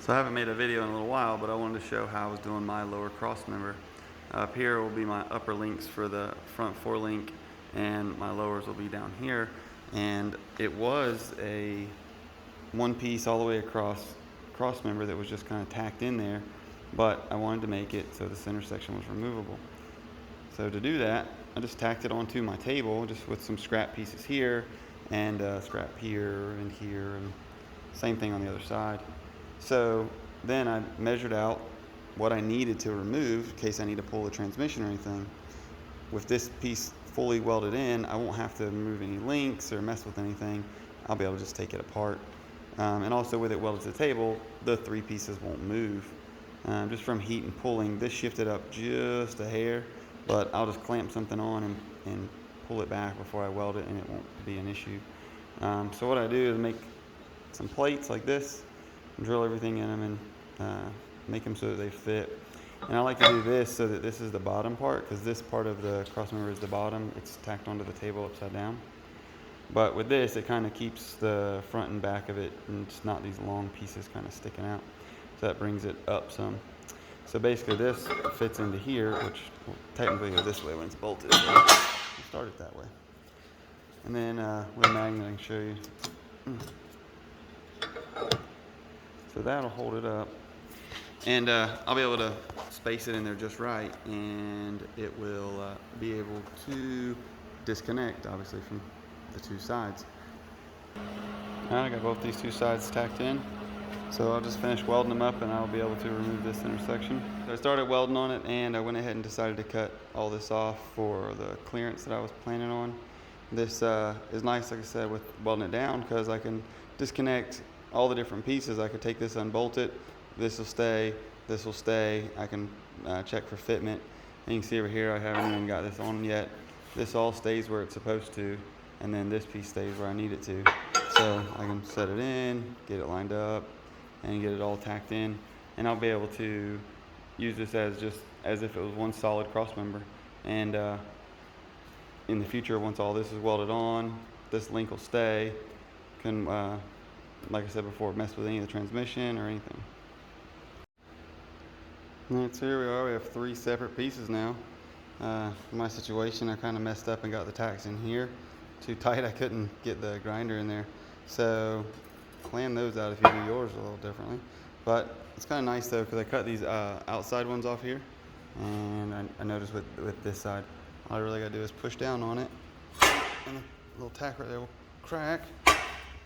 So I haven't made a video in a little while, but I wanted to show how I was doing my lower cross member. Up here will be my upper links for the front forelink, and my lowers will be down here. And it was a one piece all the way across cross member that was just kind of tacked in there, but I wanted to make it so the center section was removable. So to do that, I just tacked it onto my table just with some scrap pieces here and scrap here and here, and same thing on the other side. So then I measured out what I needed to remove in case I need to pull the transmission or anything. With this piece fully welded in, I won't have to remove any links or mess with anything. I'll be able to just take it apart. And also with it welded to the table, the three pieces won't move. Just from heat and pulling, this shifted up just a hair, but I'll just clamp something on and pull it back before I weld it, and it won't be an issue. So what I do is make some plates like this, drill everything in them, and make them so that they fit. And I like to do this so that this is the bottom part, because this part of the cross member is the bottom. It's tacked onto the table upside down. But with this, it kind of keeps the front and back of it, and it's not these long pieces kind of sticking out. So that brings it up some. So basically this fits into here, which will technically go this way when it's bolted. So we'll start it that way. And then with a magnet, I can show you. So that'll hold it up. And I'll be able to space it in there just right, and it will be able to disconnect, obviously, from the two sides. Now I got both these two sides tacked in, so I'll just finish welding them up and I'll be able to remove this intersection. So I started welding on it, and I went ahead and decided to cut all this off for the clearance that I was planning on. This is nice, like I said, with welding it down, because I can disconnect all the different pieces. I could take this, unbolt it, this will stay, this will stay. I can check for fitment. And you can see over here, I haven't even got this on yet. This all stays where it's supposed to, and then this piece stays where I need it to. So I can set it in, get it lined up, and get it all tacked in. And I'll be able to use this as just as if it was one solid cross member. And in the future, once all this is welded on, this link will stay. Can, like I said before, mess with any of the transmission or anything. Alright, so here we are. We have three separate pieces now. In my situation, I kind of messed up and got the tacks in here too tight. I couldn't get the grinder in there. So plan those out if you do yours a little differently. But it's kind of nice though, because I cut these outside ones off here, and I noticed with this side, all I really got to do is push down on it, and a little tack right there will crack.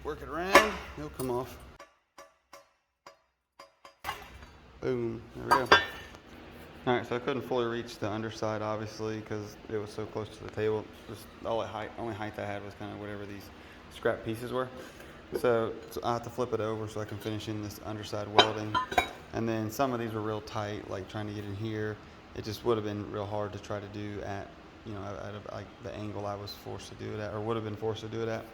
Work it around, it'll come off. Boom, there we go. Alright, so I couldn't fully reach the underside, obviously, because it was so close to the table. Just only height I had was kind of whatever these scrap pieces were. So I have to flip it over so I can finish in this underside welding. And then some of these were real tight, like trying to get in here. It just would have been real hard to try to do at, like the angle I was forced to do it at, or would have been forced to do it at.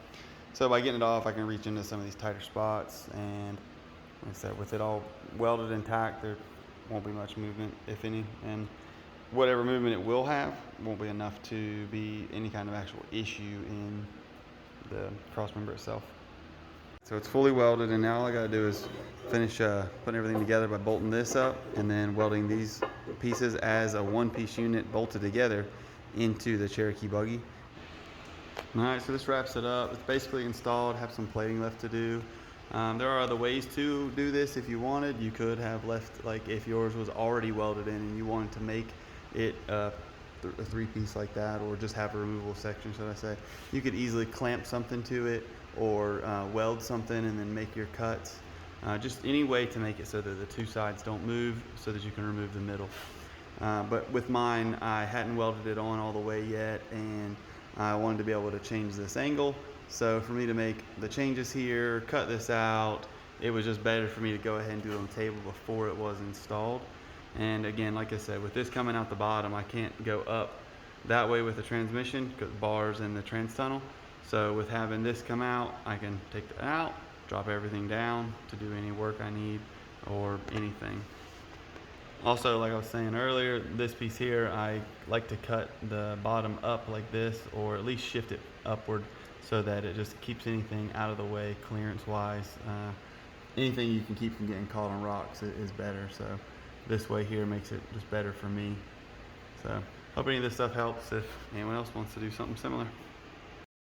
So by getting it off, I can reach into some of these tighter spots, and like I said, with it all welded intact, there won't be much movement, if any, and whatever movement it will have won't be enough to be any kind of actual issue in the cross member itself. So it's fully welded, and now all I gotta do is finish putting everything together by bolting this up and then welding these pieces as a one-piece unit bolted together into the Cherokee Buggy. Alright, so this wraps it up. It's basically installed. Have some plating left to do. There are other ways to do this if you wanted. You could have left, like if yours was already welded in and you wanted to make it a three-piece like that, or just have a removable section, should I say. You could easily clamp something to it, or weld something and then make your cuts. Just any way to make it so that the two sides don't move, so that you can remove the middle. But with mine, I hadn't welded it on all the way yet, and I wanted to be able to change this angle. So for me to make the changes here, cut this out, it was just better for me to go ahead and do it on the table before it was installed. And again, like I said, with this coming out the bottom, I can't go up that way with the transmission because bars in the trans tunnel. So with having this come out, I can take that out, drop everything down to do any work I need or anything. Also, like I was saying earlier, this piece here, I like to cut the bottom up like this, or at least shift it upward, so that it just keeps anything out of the way clearance wise. anything you can keep from getting caught on rocks is better. So this way here makes it just better for me. So hope any of this stuff helps if anyone else wants to do something similar.